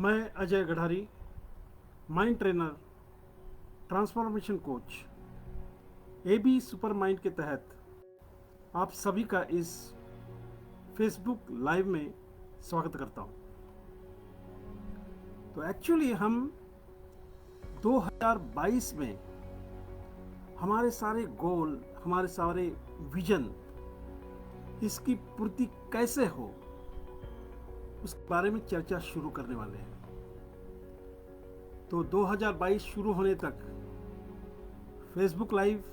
मैं Ajay Gadhari, mind trainer, transformation coach, AB super mind के तहत आप सभी का इस फेसबुक लाइव में स्वागत करता हूं। तो एक्चुअली हम 2022 में हमारे सारे गोल, हमारे सारे विजन, इसकी पूर्ति कैसे हो उस बारे में चर्चा शुरू करने वाले हैं। तो 2022 शुरू होने तक फेसबुक लाइव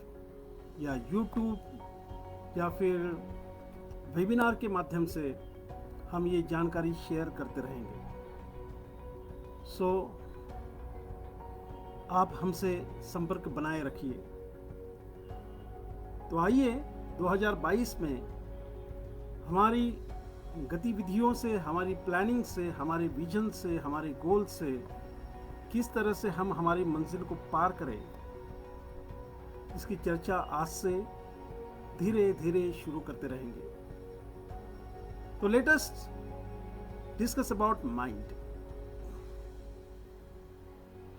या यूट्यूब या फिर वेबिनार के माध्यम से हम ये जानकारी शेयर करते रहेंगे। सो आप हमसे संपर्क बनाए रखिए। तो आइए 2022 में हमारी गतिविधियों से, हमारी प्लानिंग से, हमारे विजन से, हमारे गोल से किस तरह से हम हमारी मंजिल को पार करें, इसकी चर्चा आज से धीरे धीरे शुरू करते रहेंगे। तो let us discuss about mind.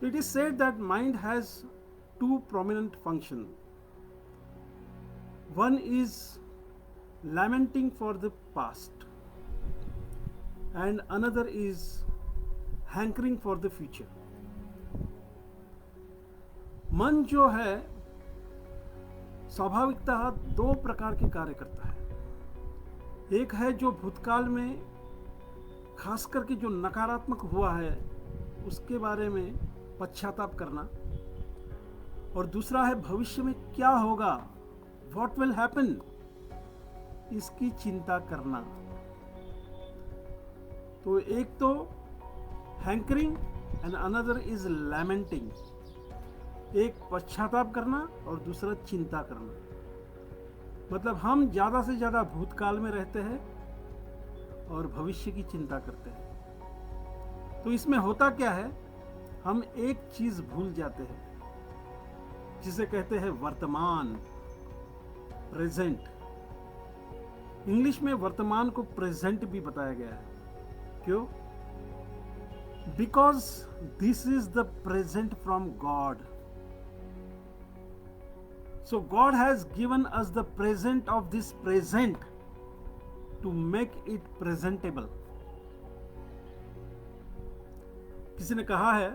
It is said that mind has two prominent functions. One is lamenting for the past, and another is hankering for the future. मन जो है स्वाभाविकतः दो प्रकार के कार्य करता है। एक है जो भूतकाल में खास करके जो नकारात्मक हुआ है उसके बारे में पश्चाताप करना, और दूसरा है भविष्य में क्या होगा, व्हाट विल हैपन, इसकी चिंता करना। तो एक तो hankering and another is lamenting. एक पश्चाताप करना और दूसरा चिंता करना। मतलब हम ज़्यादा से ज़्यादा भूतकाल में रहते हैं और भविष्य की चिंता करते हैं। तो इसमें होता क्या है, हम एक चीज़ भूल जाते हैं जिसे कहते हैं वर्तमान, प्रेजेंट। इंग्लिश में वर्तमान को प्रेजेंट भी बताया गया है। क्यों? Because this is the present from God. So God has given us the present of this present to make it presentable. किसी ने कहा है,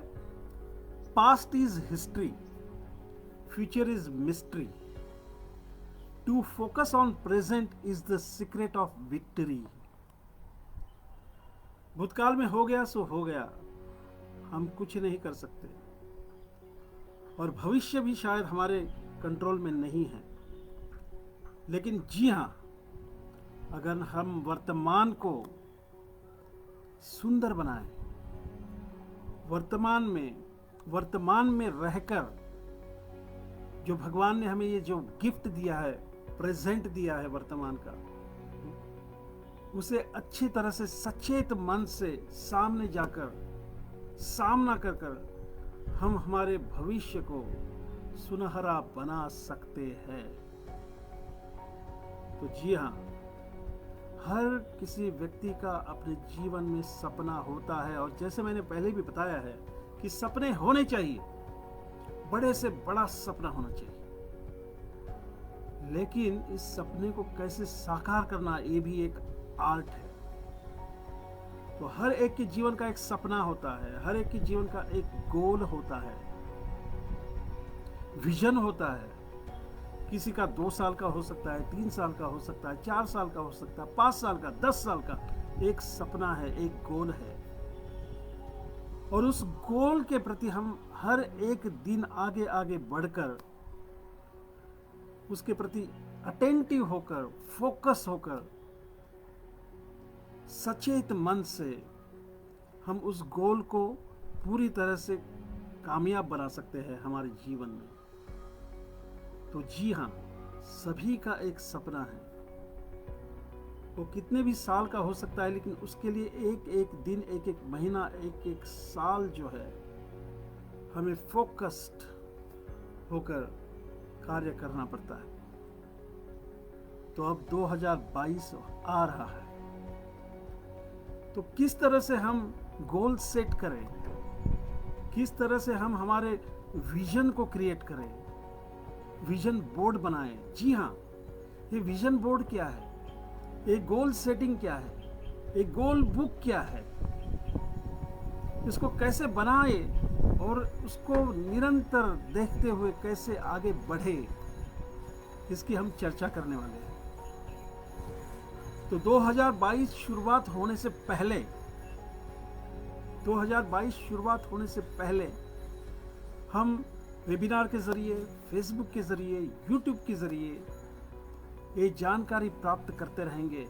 past is history, future is mystery. To focus on present is the secret of victory. भूतकाल में हो गया सो हो गया, हम कुछ नहीं कर सकते, और भविष्य भी शायद हमारे कंट्रोल में नहीं है। लेकिन जी हाँ, अगर हम वर्तमान को सुंदर बनाएं, वर्तमान में रहकर जो भगवान ने हमें ये जो गिफ्ट दिया है, प्रेजेंट दिया है वर्तमान का, उसे अच्छी तरह से सचेत मन से सामने जाकर सामना कर हम हमारे भविष्य को सुनहरा बना सकते हैं। तो जी हाँ, हर किसी व्यक्ति का अपने जीवन में सपना होता है, और जैसे मैंने पहले भी बताया है कि सपने होने चाहिए, बड़े से बड़ा सपना होना चाहिए। लेकिन इस सपने को कैसे साकार करना, ये भी एक आर्ट है। तो हर एक के जीवन का एक सपना होता है, हर एक के जीवन का एक गोल होता है, विजन होता है। किसी का 2 साल का हो सकता है, 3 साल का हो सकता है, 4 साल का हो सकता है, 5 साल का, 10 साल का। एक सपना है, एक गोल है, और उस गोल के प्रति हम हर एक दिन आगे आगे बढ़कर उसके प्रति अटेंटिव होकर, फोकस होकर, सचेत मन से हम उस गोल को पूरी तरह से कामयाब बना सकते हैं हमारे जीवन में। तो जी हाँ, सभी का एक सपना है। वो कितने भी साल का हो सकता है, लेकिन उसके लिए एक एक दिन, एक एक महीना, एक एक साल जो है, हमें फोकस्ड होकर कार्य करना पड़ता है। तो अब 2022 आ रहा है, तो किस तरह से हम गोल सेट करें, किस तरह से हम हमारे विजन को क्रिएट करें, विजन बोर्ड बनाएं। जी हाँ, ये विजन बोर्ड क्या है, एक गोल सेटिंग क्या है, एक गोल बुक क्या है, इसको कैसे बनाए और उसको निरंतर देखते हुए कैसे आगे बढ़े, इसकी हम चर्चा करने वाले हैं। तो 2022 शुरुआत होने से पहले 2022 शुरुआत होने से पहले हम वेबिनार के जरिए, फेसबुक के जरिए, यूट्यूब के जरिए ये जानकारी प्राप्त करते रहेंगे।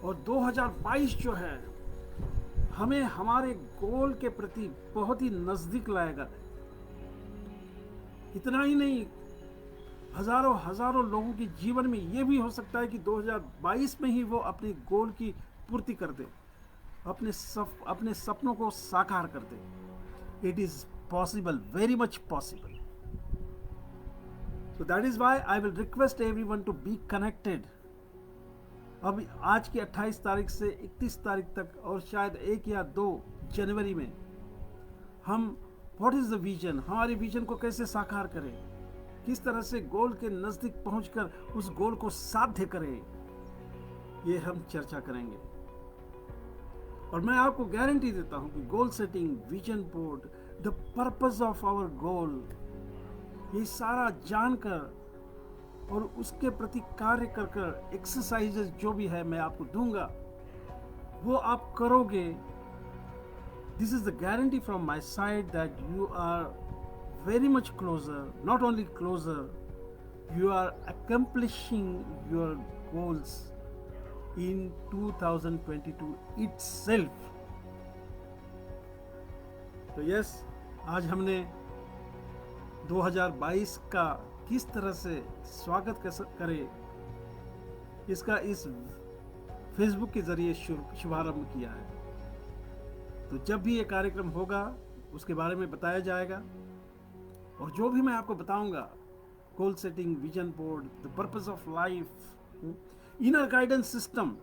और 2022 जो है हमें हमारे गोल के प्रति बहुत ही नजदीक लाएगा। इतना ही नहीं, हजारों हजारों लोगों के जीवन में यह भी हो सकता है कि 2022 में ही वो अपने गोल की पूर्ति कर दे, अपने सपनों को साकार कर दे। It is possible, very much possible. So that is why I will request everyone to be connected. अब आज की 28 तारीख से 31 तारीख तक और शायद 1 या 2 जनवरी में हम व्हाट इज द विजन, हमारे विजन को कैसे साकार करें, किस तरह से गोल के नजदीक पहुंचकर उस गोल को साध्य करें, ये हम चर्चा करेंगे। और मैं आपको गारंटी देता हूं कि goal setting, vision board, the purpose of our goal, ये सारा जानकर और उसके प्रति कार्य कर कर एक्सरसाइजेस जो भी है मैं आपको दूंगा, वो आप करोगे। This is the guarantee from my side that you are very much closer, not only closer, you are accomplishing your goals in 2022 itself. तो यस, आज हमने 2022 का किस तरह से स्वागत करें इसका इस फेसबुक के जरिए शुभारंभ किया है। तो जब भी ये कार्यक्रम होगा उसके बारे में बताया जाएगा, और जो भी मैं आपको बताऊंगा, गोल setting, vision board, the purpose of life, inner guidance system,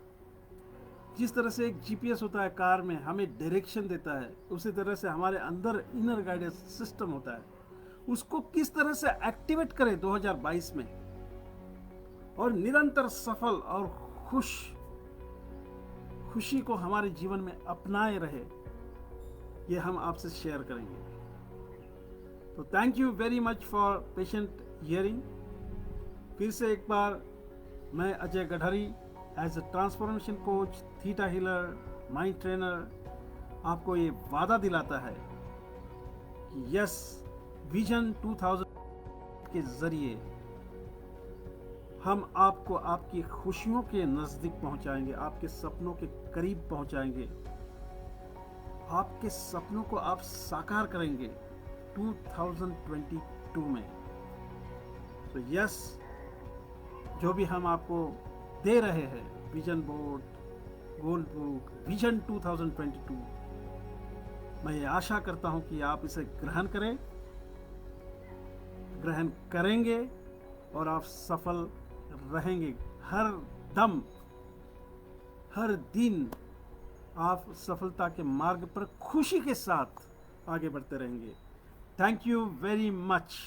जिस तरह से एक जीपीएस होता है कार में, हमें डायरेक्शन देता है, उसी तरह से हमारे अंदर इनर गाइडेंस सिस्टम होता है, उसको किस तरह से एक्टिवेट करें 2022 में, और निरंतर सफल और खुशी को हमारे जीवन में अपनाए रहे, ये हम आपसे शेयर करेंगे। तो thank you very much for patient hearing. फिर से एक बार मैं Ajay Gadhri, as a transformation coach, theta healer, mind trainer, आपको ये वादा दिलाता है कि यस, विजन 2000 के जरिए हम आपको आपकी खुशियों के नजदीक पहुंचाएंगे, आपके सपनों के करीब पहुंचाएंगे, आपके सपनों को आप साकार करेंगे 2022 में। तो यस, जो भी हम आपको दे रहे हैं, विजन बोर्ड, गोल बुक, विजन 2022, मैं ये आशा करता हूं कि आप इसे ग्रहण करेंगे और आप सफल रहेंगे। हर दम, हर दिन आप सफलता के मार्ग पर खुशी के साथ आगे बढ़ते रहेंगे। Thank you very much.